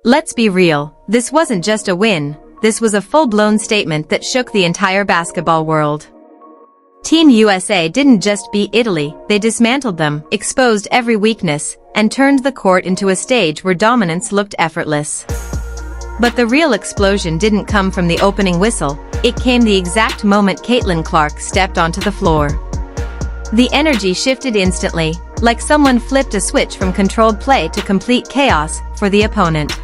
Let's be real, this wasn't just a win, this was a full-blown statement that shook the entire basketball world. Team USA didn't just beat Italy, they dismantled them, exposed every weakness, and turned the court into a stage where dominance looked effortless. But the real explosion didn't come from the opening whistle, it came the exact moment Caitlin Clark stepped onto the floor. The energy shifted instantly, like someone flipped a switch from controlled play to complete chaos for the opponent.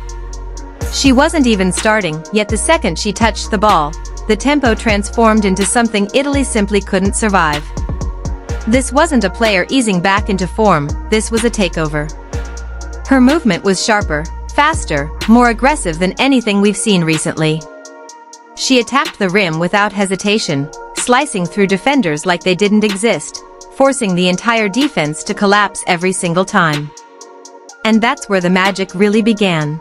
She wasn't even starting, yet the second she touched the ball, the tempo transformed into something Italy simply couldn't survive. This wasn't a player easing back into form, this was a takeover. Her movement was sharper, faster, more aggressive than anything we've seen recently. She attacked the rim without hesitation, slicing through defenders like they didn't exist, forcing the entire defense to collapse every single time. And that's where the magic really began.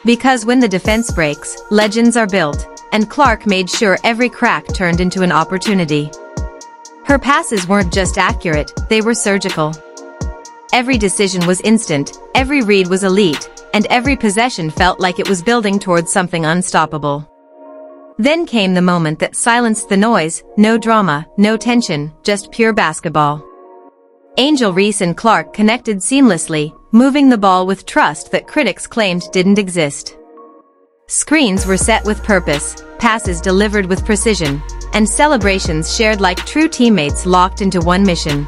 Because when the defense breaks, legends are built, and Clark made sure every crack turned into an opportunity. Her passes weren't just accurate, they were surgical. Every decision was instant, every read was elite, and every possession felt like it was building towards something unstoppable. Then came the moment that silenced the noise, no drama, no tension, just pure basketball. Angel Reese and Clark connected seamlessly, moving the ball with trust that critics claimed didn't exist. Screens were set with purpose, passes delivered with precision, and celebrations shared like true teammates locked into one mission.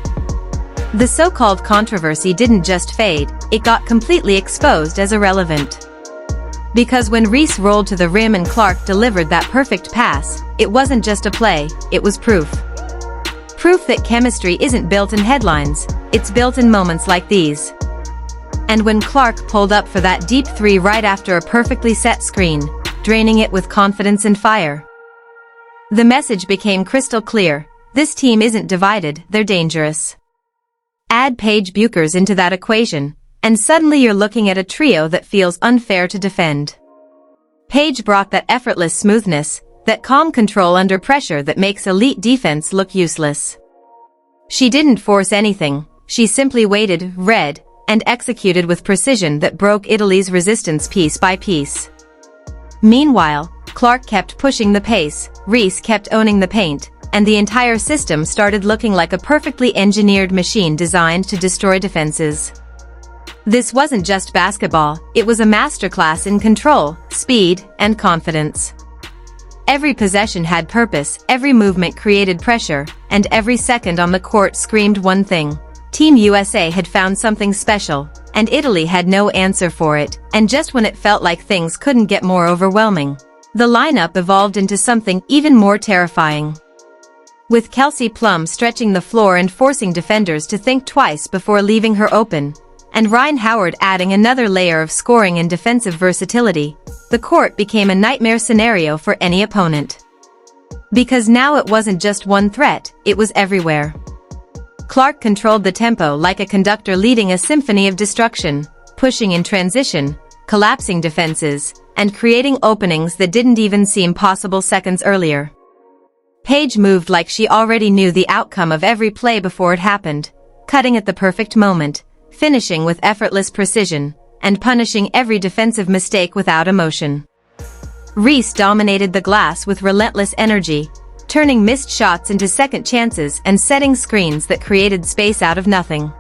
The so-called controversy didn't just fade, it got completely exposed as irrelevant. Because when Reese rolled to the rim and Clark delivered that perfect pass, it wasn't just a play, it was proof. Proof that chemistry isn't built in headlines, it's built in moments like these. And when Clark pulled up for that deep three right after a perfectly set screen, draining it with confidence and fire, the message became crystal clear: this team isn't divided, they're dangerous. Add Paige Bueckers into that equation, and suddenly you're looking at a trio that feels unfair to defend. Paige brought that effortless smoothness, that calm control under pressure that makes elite defense look useless. She didn't force anything, she simply waited, read, and executed with precision that broke Italy's resistance piece by piece. Meanwhile, Clark kept pushing the pace, Reese kept owning the paint, and the entire system started looking like a perfectly engineered machine designed to destroy defenses. This wasn't just basketball, it was a masterclass in control, speed, and confidence. Every possession had purpose, every movement created pressure, and every second on the court screamed one thing: Team USA had found something special, and Italy had no answer for it. And just when it felt like things couldn't get more overwhelming, the lineup evolved into something even more terrifying. With Kelsey Plum stretching the floor and forcing defenders to think twice before leaving her open, and Rhyne Howard adding another layer of scoring and defensive versatility, the court became a nightmare scenario for any opponent. Because now it wasn't just one threat, it was everywhere. Clark controlled the tempo like a conductor leading a symphony of destruction, pushing in transition, collapsing defenses, and creating openings that didn't even seem possible seconds earlier. Paige moved like she already knew the outcome of every play before it happened, cutting at the perfect moment, finishing with effortless precision, and punishing every defensive mistake without emotion. Reese dominated the glass with relentless energy, turning missed shots into second chances and setting screens that created space out of nothing.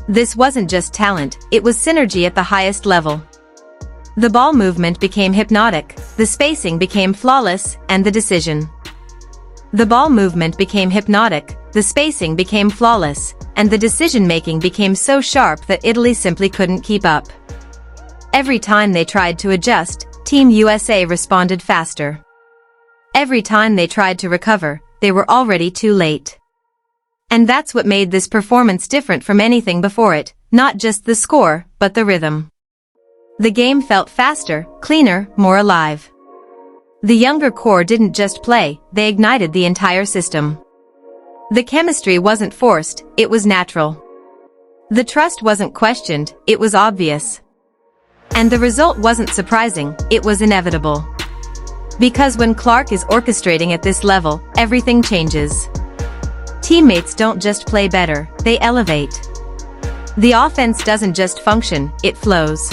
This wasn't just talent, it was synergy at the highest level. The ball movement became hypnotic, the spacing became flawless, and the decision. The ball movement became hypnotic, the spacing became flawless, and the decision-making became so sharp that Italy simply couldn't keep up. Every time they tried to adjust, Team USA responded faster. Every time they tried to recover, they were already too late. And that's what made this performance different from anything before it, not just the score, but the rhythm. The game felt faster, cleaner, more alive. The younger core didn't just play, they ignited the entire system. The chemistry wasn't forced, it was natural. The trust wasn't questioned, it was obvious. And the result wasn't surprising, it was inevitable. Because when Clark is orchestrating at this level, everything changes. Teammates don't just play better, they elevate. The offense doesn't just function, it flows.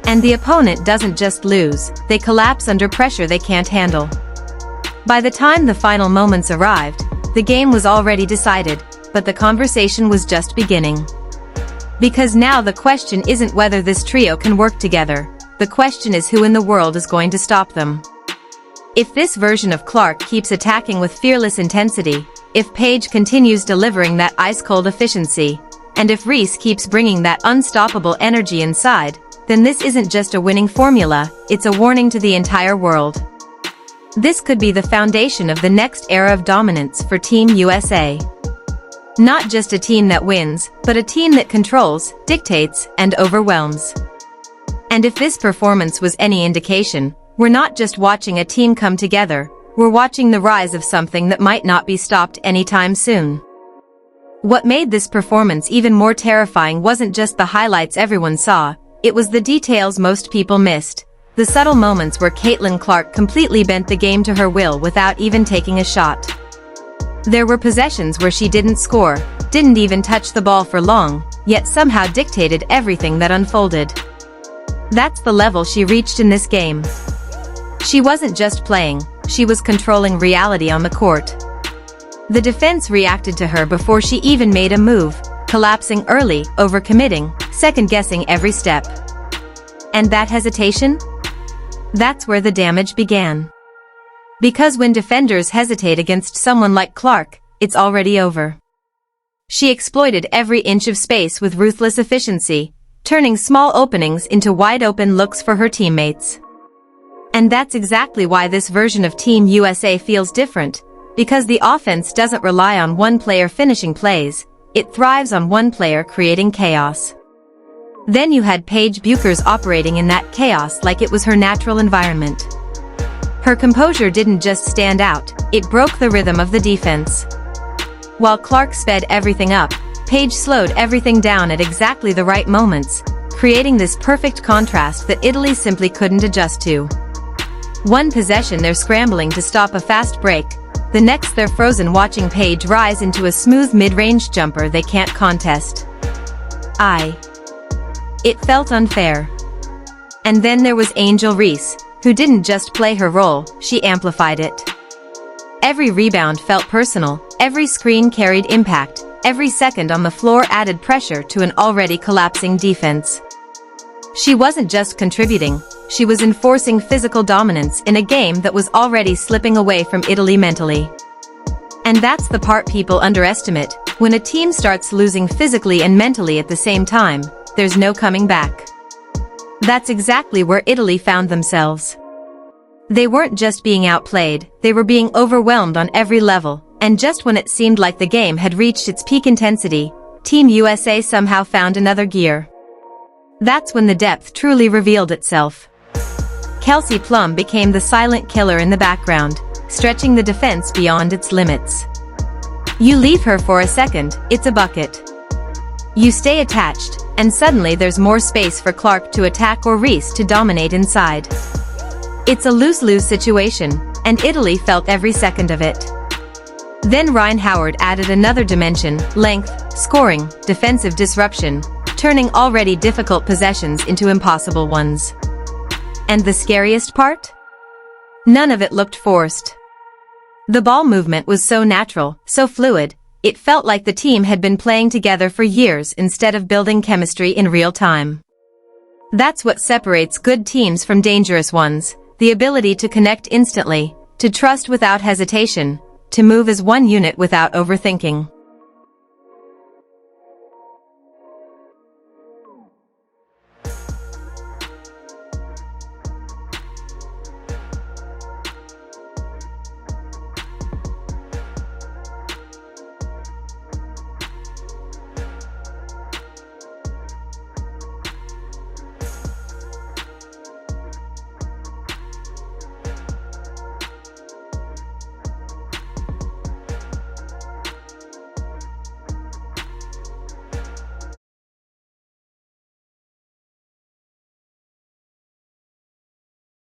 And the opponent doesn't just lose, they collapse under pressure they can't handle. By the time the final moments arrived, the game was already decided, but the conversation was just beginning. Because now the question isn't whether this trio can work together, the question is who in the world is going to stop them. If this version of Clark keeps attacking with fearless intensity, if Paige continues delivering that ice-cold efficiency, and if Reese keeps bringing that unstoppable energy inside, then this isn't just a winning formula, it's a warning to the entire world. This could be the foundation of the next era of dominance for Team USA. Not just a team that wins, but a team that controls, dictates, and overwhelms. And if this performance was any indication, we're not just watching a team come together, we're watching the rise of something that might not be stopped anytime soon. What made this performance even more terrifying wasn't just the highlights everyone saw, it was the details most people missed. The subtle moments where Caitlin Clark completely bent the game to her will without even taking a shot. There were possessions where she didn't score, didn't even touch the ball for long, yet somehow dictated everything that unfolded. That's the level she reached in this game. She wasn't just playing, she was controlling reality on the court. The defense reacted to her before she even made a move, collapsing early, overcommitting, second-guessing every step. And that hesitation? That's where the damage began. Because when defenders hesitate against someone like Clark, it's already over. She exploited every inch of space with ruthless efficiency, turning small openings into wide-open looks for her teammates. And that's exactly why this version of Team USA feels different, because the offense doesn't rely on one player finishing plays, it thrives on one player creating chaos. Then you had Paige Bueckers operating in that chaos like it was her natural environment. Her composure didn't just stand out, it broke the rhythm of the defense. While Clark sped everything up, Paige slowed everything down at exactly the right moments, creating this perfect contrast that Italy simply couldn't adjust to. One possession they're scrambling to stop a fast break, the next they're frozen watching Paige rise into a smooth mid-range jumper they can't contest. It felt unfair. And then there was Angel Reese, who didn't just play her role, she amplified it. Every rebound felt personal, every screen carried impact, every second on the floor added pressure to an already collapsing defense. She wasn't just contributing, she was enforcing physical dominance in a game that was already slipping away from Italy mentally. And that's the part people underestimate, when a team starts losing physically and mentally at the same time, there's no coming back. That's exactly where Italy found themselves. They weren't just being outplayed, they were being overwhelmed on every level, and just when it seemed like the game had reached its peak intensity, Team USA somehow found another gear. That's when the depth truly revealed itself. Kelsey Plum became the silent killer in the background, stretching the defense beyond its limits. You leave her for a second, it's a bucket. You stay attached, and suddenly there's more space for Clark to attack or Reese to dominate inside. It's a lose-lose situation, and Italy felt every second of it. Then Rhyne Howard added another dimension, length, scoring, defensive disruption, turning already difficult possessions into impossible ones. And the scariest part? None of it looked forced. The ball movement was so natural, so fluid, it felt like the team had been playing together for years instead of building chemistry in real time. That's what separates good teams from dangerous ones, the ability to connect instantly, to trust without hesitation, to move as one unit without overthinking.